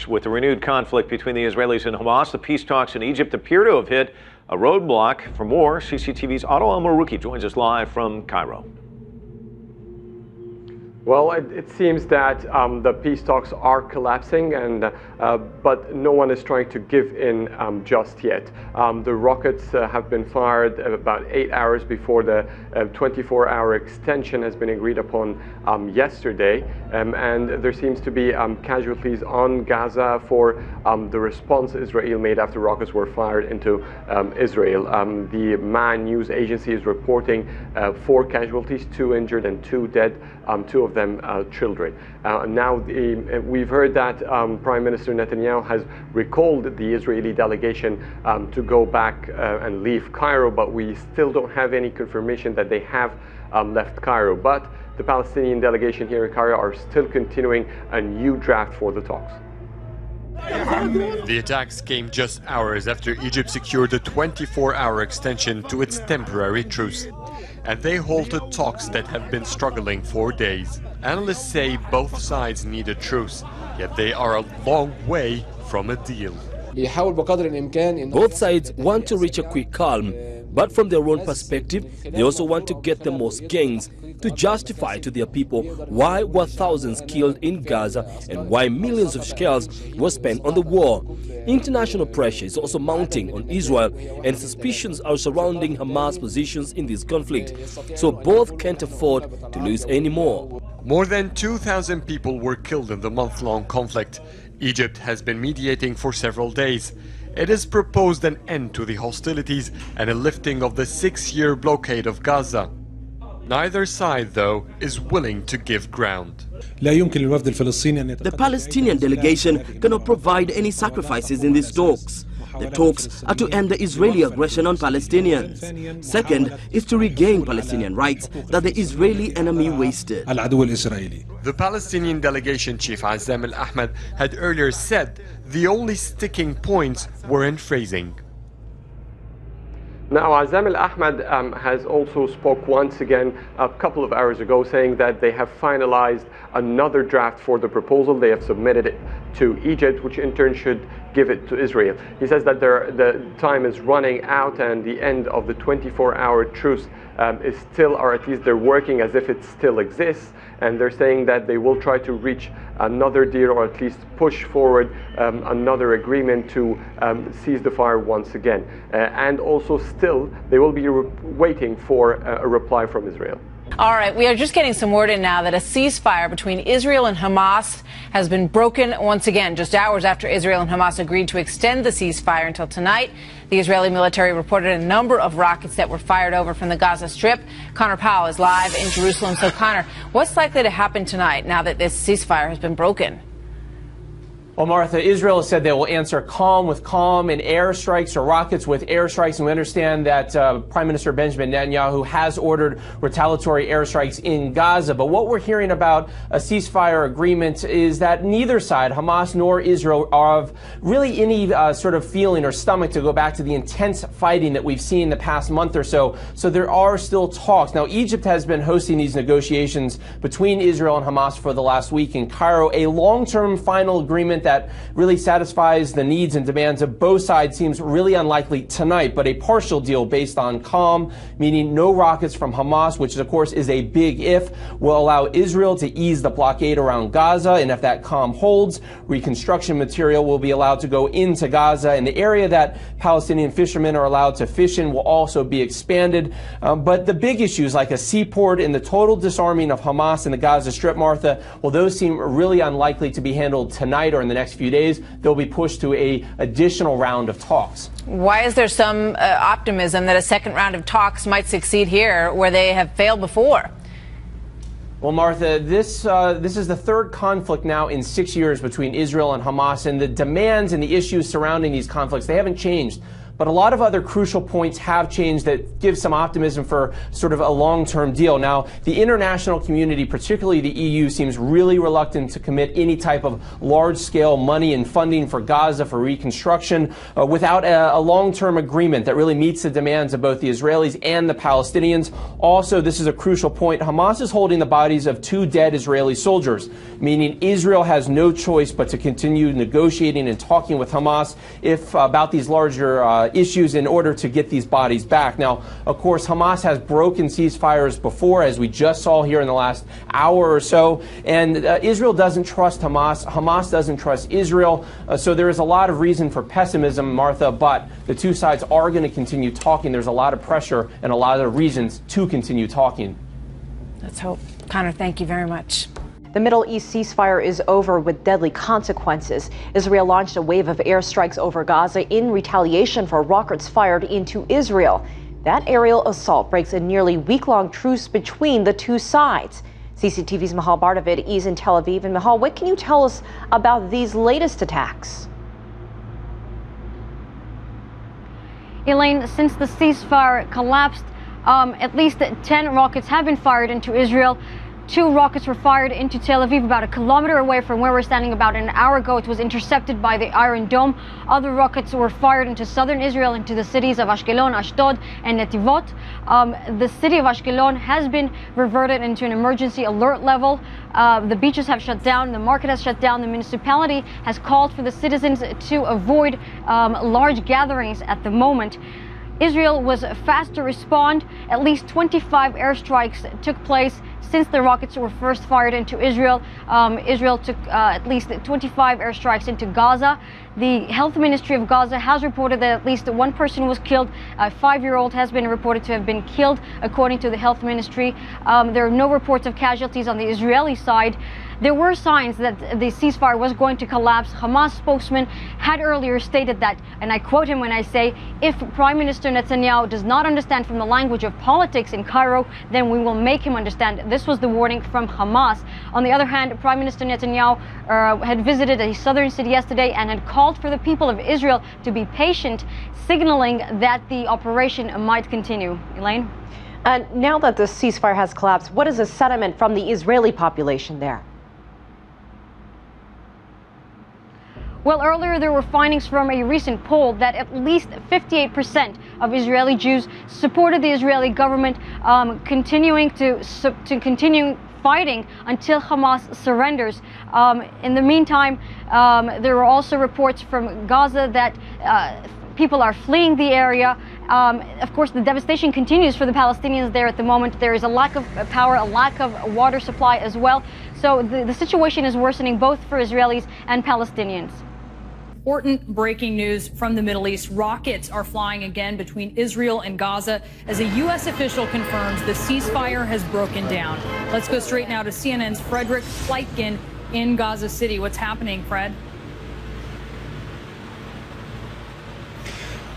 With the renewed conflict between the Israelis and Hamas, the peace talks in Egypt appear to have hit a roadblock. For more, CCTV's Adel El-Marouki joins us live from Cairo. Well, it seems that the peace talks are collapsing, but no one is trying to give in just yet. The rockets have been fired about 8 hours before the 24-hour extension has been agreed upon yesterday, and there seems to be casualties on Gaza for the response Israel made after rockets were fired into Israel. The MAN news agency is reporting 4 casualties, 2 injured and 2 dead, 2 of them children. Now we've heard that Prime Minister Netanyahu has recalled the Israeli delegation to go back and leave Cairo, but we still don't have any confirmation that they have left Cairo. But the Palestinian delegation here in Cairo are still continuing a new draft for the talks. The attacks came just hours after Egypt secured a 24-hour extension to its temporary truce, and they halted talks that have been struggling for days. Analysts say both sides need a truce, yet they are a long way from a deal. Both sides want to reach a quick calm, but from their own perspective, they also want to get the most gains to justify to their people why were thousands killed in Gaza and why millions of shekels were spent on the war. International pressure is also mounting on Israel, and suspicions are surrounding Hamas positions in this conflict, so both can't afford to lose any more. More than 2,000 people were killed in the month-long conflict. Egypt has been mediating for several days. It has proposed an end to the hostilities and a lifting of the 6-year blockade of Gaza. Neither side, though, is willing to give ground. The Palestinian delegation cannot provide any sacrifices in these talks. The talks are to end the Israeli aggression on Palestinians. Second is to regain Palestinian rights that the Israeli enemy wasted. The Palestinian delegation chief Gaza Ahmad had earlier said the only sticking points were in phrasing. Now, Gaza Ahmad has also spoke once again a couple of hours ago, saying that they have finalized another draft for the proposal. They have submitted it to Egypt, which in turn should give it to Israel. He says that the time is running out and the end of the 24-hour truce is still, or at least they're working as if it still exists, and they're saying that they will try to reach another deal or at least push forward another agreement to cease the fire once again. And also still, they will be waiting for a reply from Israel. All right, we are just getting some word in now that a ceasefire between Israel and Hamas has been broken once again, just hours after Israel and Hamas agreed to extend the ceasefire until tonight. The Israeli military reported a number of rockets that were fired over from the Gaza Strip. Connor Powell is live in Jerusalem. So, Connor, what's likely to happen tonight now that this ceasefire has been broken? Well, Martha, Israel has said they will answer calm with calm and airstrikes or rockets with airstrikes. And we understand that Prime Minister Benjamin Netanyahu has ordered retaliatory airstrikes in Gaza. But what we're hearing about a ceasefire agreement is that neither side, Hamas nor Israel, are of really any sort of feeling or stomach to go back to the intense fighting that we've seen the past month or so. So there are still talks. Now, Egypt has been hosting these negotiations between Israel and Hamas for the last week in Cairo. A long-term final agreement that really satisfies the needs and demands of both sides seems really unlikely tonight, but a partial deal based on calm, meaning no rockets from Hamas, which of course is a big if, will allow Israel to ease the blockade around Gaza, and if that calm holds, reconstruction material will be allowed to go into Gaza, and the area that Palestinian fishermen are allowed to fish in will also be expanded. But the big issues like a seaport and the total disarming of Hamas in the Gaza Strip, Martha, well, those seem really unlikely to be handled tonight or in the next few days. They'll be pushed to an additional round of talks. Why is there some optimism that a second round of talks might succeed here where they have failed before? Well, Martha, this is the third conflict now in 6 years between Israel and Hamas, and the demands and the issues surrounding these conflicts, they haven't changed. but a lot of other crucial points have changed that give some optimism for sort of a long-term deal. Now, the international community, particularly the EU, seems really reluctant to commit any type of large-scale money and funding for Gaza for reconstruction without a long-term agreement that really meets the demands of both the Israelis and the Palestinians. Also, this is a crucial point. Hamas is holding the bodies of 2 dead Israeli soldiers, meaning Israel has no choice but to continue negotiating and talking with Hamas about these larger issues in order to get these bodies back. Now, of course, Hamas has broken ceasefires before, as we just saw here in the last hour or so, and Israel doesn't trust Hamas. Hamas doesn't trust Israel, so there is a lot of reason for pessimism, Martha, but the two sides are going to continue talking. There's a lot of pressure and a lot of reasons to continue talking. Let's hope. Connor, thank you very much. The Middle East ceasefire is over with deadly consequences. Israel launched a wave of airstrikes over Gaza in retaliation for rockets fired into Israel. That aerial assault breaks a nearly week-long truce between the two sides. CCTV's Mahal Bardavid is in Tel Aviv. And Mahal, what can you tell us about these latest attacks? Elaine, since the ceasefire collapsed, at least 10 rockets have been fired into Israel. 2 rockets were fired into Tel Aviv, about a kilometer away from where we're standing. About an hour ago, it was intercepted by the Iron Dome. Other rockets were fired into southern Israel, into the cities of Ashkelon, Ashdod, and Netivot. The city of Ashkelon has been reverted into an emergency alert level. The beaches have shut down. The market has shut down. The municipality has called for the citizens to avoid large gatherings at the moment. Israel was fast to respond. At least 25 airstrikes took place since the rockets were first fired into Israel. Israel took at least 25 airstrikes into Gaza. The health ministry of Gaza has reported that at least 1 person was killed. A 5-year-old has been reported to have been killed, according to the health ministry. There are no reports of casualties on the Israeli side. There were signs that the ceasefire was going to collapse. Hamas spokesman had earlier stated that, and I quote him when I say, if Prime Minister Netanyahu does not understand from the language of politics in Cairo, then we will make him understand. This was the warning from Hamas. On the other hand, Prime Minister Netanyahu had visited a southern city yesterday and had called for the people of Israel to be patient, signaling that the operation might continue. Elaine? Now that the ceasefire has collapsed, what is the sentiment from the Israeli population there? Well, earlier there were findings from a recent poll that at least 58% of Israeli Jews supported the Israeli government continuing fighting until Hamas surrenders. In the meantime, there were also reports from Gaza that people are fleeing the area. Of course, the devastation continues for the Palestinians there at the moment. There is a lack of power, a lack of water supply as well. So the situation is worsening both for Israelis and Palestinians. Important breaking news from the Middle East. Rockets are flying again between Israel and Gaza as a U.S. official confirms the ceasefire has broken down. Let's go straight now to CNN's Frederick Pleitgen in Gaza City. What's happening, Fred?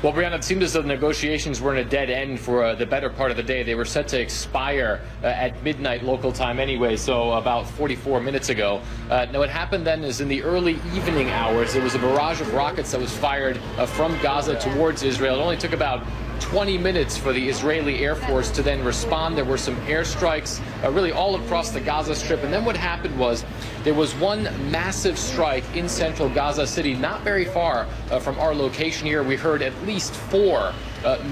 Well, Brianna, it seemed as though the negotiations were in a dead end for the better part of the day. They were set to expire at midnight local time anyway, so about 44 minutes ago. Now, what happened then is in the early evening hours, there was a barrage of rockets that was fired from Gaza towards Israel. It only took about 20 minutes for the Israeli Air Force to then respond. There were some airstrikes really all across the Gaza Strip. And then what happened was there was one massive strike in central Gaza City, not very far from our location here. We heard at least 4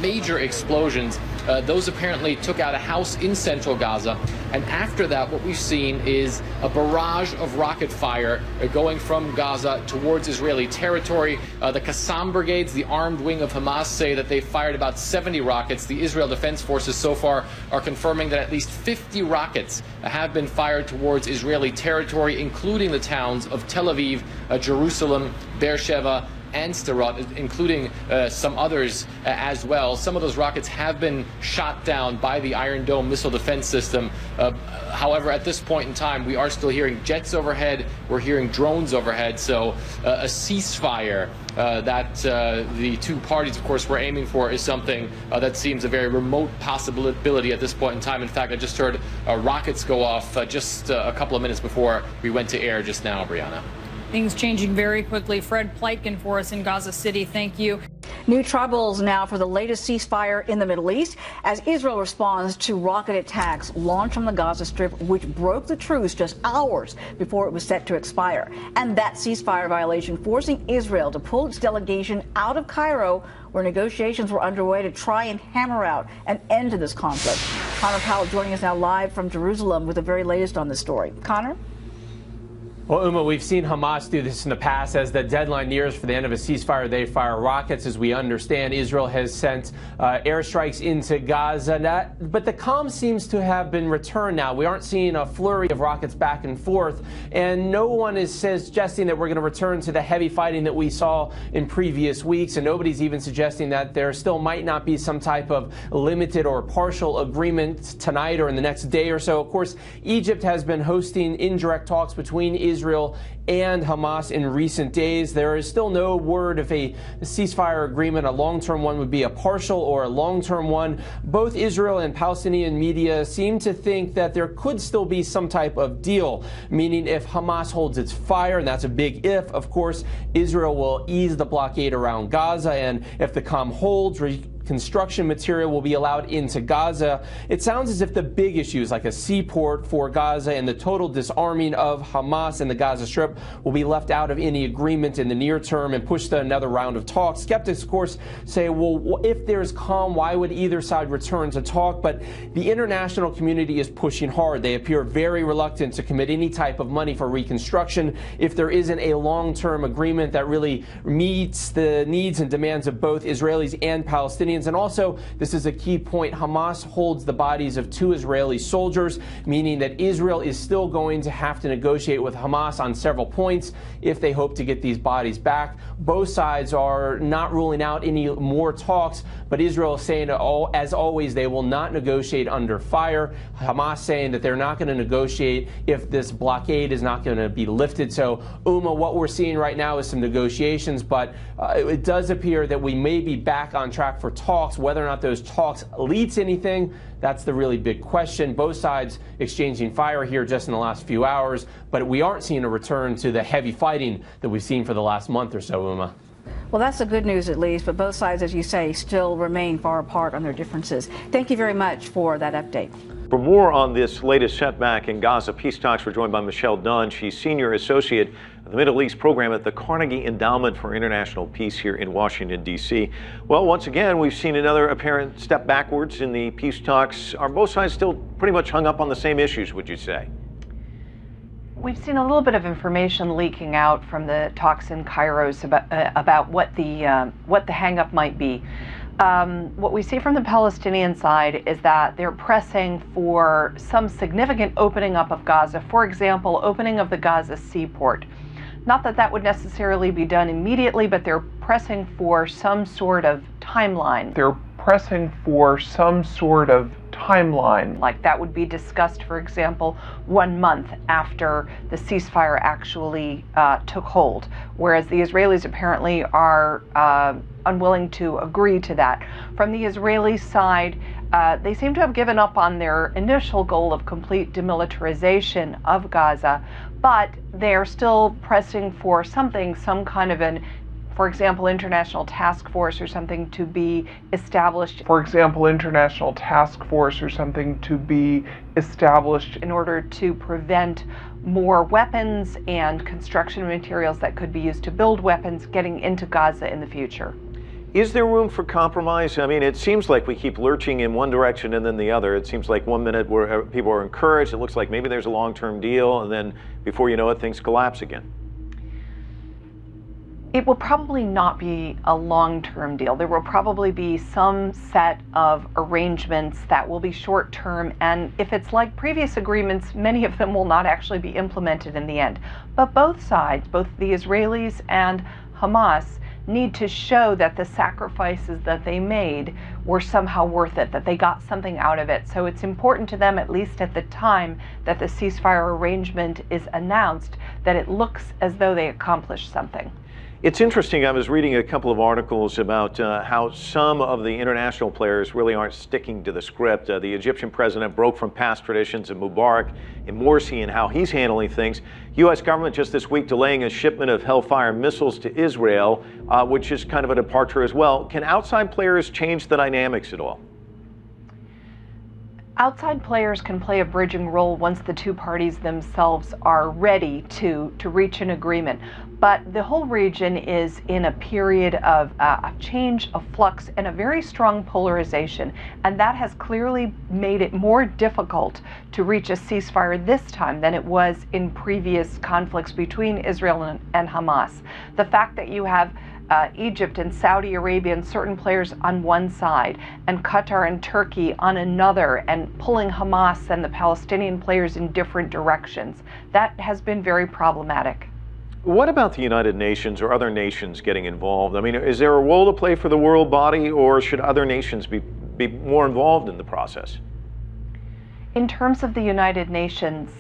major explosions. Those apparently took out a house in central Gaza. And after that, what we've seen is a barrage of rocket fire going from Gaza towards Israeli territory. The Qassam brigades, the armed wing of Hamas, say that they fired about 70 rockets. The Israel Defense Forces so far are confirming that at least 50 rockets have been fired towards Israeli territory, including the towns of Tel Aviv, Jerusalem, Beersheba, and Sderot, including some others as well. Some of those rockets have been shot down by the Iron Dome missile defense system. However, at this point in time, we are still hearing jets overhead. We're hearing drones overhead. So a ceasefire that the two parties, of course, were aiming for is something that seems a very remote possibility at this point in time. In fact, I just heard rockets go off just a couple of minutes before we went to air just now, Brianna. Things changing very quickly. Fred Pleitgen for us in Gaza City. Thank you. New troubles now for the latest ceasefire in the Middle East as Israel responds to rocket attacks launched from the Gaza Strip, which broke the truce just hours before it was set to expire. And that ceasefire violation forcing Israel to pull its delegation out of Cairo, where negotiations were underway to try and hammer out an end to this conflict. Connor Powell joining us now live from Jerusalem with the very latest on this story. Connor? Well, Uma, we've seen Hamas do this in the past. As the deadline nears for the end of a ceasefire, they fire rockets. As we understand, Israel has sent airstrikes into Gaza. But the calm seems to have been returned now. We aren't seeing a flurry of rockets back and forth. And no one is suggesting that we're going to return to the heavy fighting that we saw in previous weeks. And nobody's even suggesting that there still might not be some type of limited or partial agreement tonight or in the next day or so. Of course, Egypt has been hosting indirect talks between Israel and Hamas in recent days. There is still no word if a ceasefire agreement, a long-term one, would be a partial or a long-term one. Both Israel and Palestinian media seem to think that there could still be some type of deal, meaning if Hamas holds its fire, and that's a big if, of course, Israel will ease the blockade around Gaza, and if the calm holds, construction material will be allowed into Gaza. It sounds as if the big issues like a seaport for Gaza and the total disarming of Hamas and the Gaza Strip will be left out of any agreement in the near term and pushed to another round of talks. Skeptics, of course, say, well, if there's calm, why would either side return to talk? But the international community is pushing hard. They appear very reluctant to commit any type of money for reconstruction if there isn't a long-term agreement that really meets the needs and demands of both Israelis and Palestinians. And also, this is a key point, Hamas holds the bodies of 2 Israeli soldiers, meaning that Israel is still going to have to negotiate with Hamas on several points if they hope to get these bodies back. Both sides are not ruling out any more talks, but Israel is saying, as always, they will not negotiate under fire. Hamas saying that they're not going to negotiate if this blockade is not going to be lifted. So, Uma, what we're seeing right now is some negotiations, but it does appear that we may be back on track for talks. Whether or not those talks lead to anything, that's the really big question. Both sides exchanging fire here just in the last few hours, but we aren't seeing a return to the heavy fighting that we've seen for the last month or so, Uma. Well, that's the good news at least, but both sides, as you say, still remain far apart on their differences. Thank you very much for that update. For more on this latest setback in Gaza peace talks, we're joined by Michelle Dunn. She's Senior Associate of the Middle East Program at the Carnegie Endowment for International Peace here in Washington, D.C. Well, once again, we've seen another apparent step backwards in the peace talks. Are both sides still pretty much hung up on the same issues, would you say? We've seen a little bit of information leaking out from the talks in Cairo about what the hang-up might be. What we see from the Palestinian side is that they're pressing for some significant opening up of Gaza. For example, opening of the Gaza seaport. Not that that would necessarily be done immediately, but they're pressing for some sort of timeline. Like that would be discussed, for example, 1 month after the ceasefire actually took hold, whereas the Israelis apparently are unwilling to agree to that. From the Israeli side, they seem to have given up on their initial goal of complete demilitarization of Gaza, but they're still pressing for something, some kind of an, for example, international task force or something to be established. In order to prevent more weapons and construction materials that could be used to build weapons getting into Gaza in the future. Is there room for compromise? I mean, it seems like we keep lurching in one direction and then the other. It seems like 1 minute where people are encouraged, it looks like maybe there's a long-term deal, and then before you know it, things collapse again. It will probably not be a long-term deal. There will probably be some set of arrangements that will be short-term, and if it's like previous agreements, many of them will not actually be implemented in the end. But both sides, both the Israelis and Hamas, need to show that the sacrifices that they made were somehow worth it, that they got something out of it. So it's important to them, at least at the time that the ceasefire arrangement is announced, that it looks as though they accomplished something. It's interesting. I was reading a couple of articles about how some of the international players really aren't sticking to the script. The Egyptian president broke from past traditions of Mubarak and Morsi and how he's handling things. U.S. government just this week delaying a shipment of Hellfire missiles to Israel, which is kind of a departure as well. Can outside players change the dynamics at all? Outside players can play a bridging role once the two parties themselves are ready to reach an agreement. But the whole region is in a period of change, of flux, and a very strong polarization. And that has clearly made it more difficult to reach a ceasefire this time than it was in previous conflicts between Israel and Hamas. The fact that you have Egypt and Saudi Arabia and certain players on one side and Qatar and Turkey on another, and pulling Hamas and the Palestinian players in different directions. That has been very problematic. What about the United Nations or other nations getting involved? I mean, is there a role to play for the world body, or should other nations be more involved in the process? In terms of the United Nations,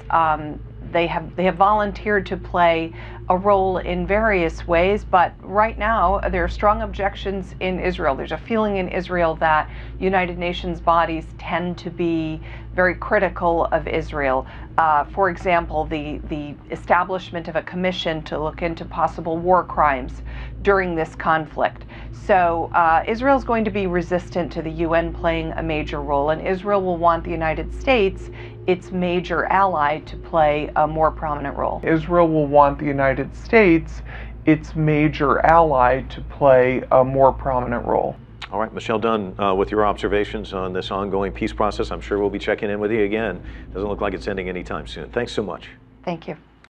they have volunteered to play a role in various ways, but right now there are strong objections in Israel. There's a feeling in Israel that United Nations bodies tend to be very critical of Israel. For example, the establishment of a commission to look into possible war crimes during this conflict. So Israel is going to be resistant to the UN playing a major role, and Israel will want the United States, its major ally, to play a more prominent role. Israel will want the United States, its major ally, to play a more prominent role. All right, Michelle Dunn, with your observations on this ongoing peace process, I'm sure we'll be checking in with you again. Doesn't look like it's ending anytime soon. Thanks so much. Thank you.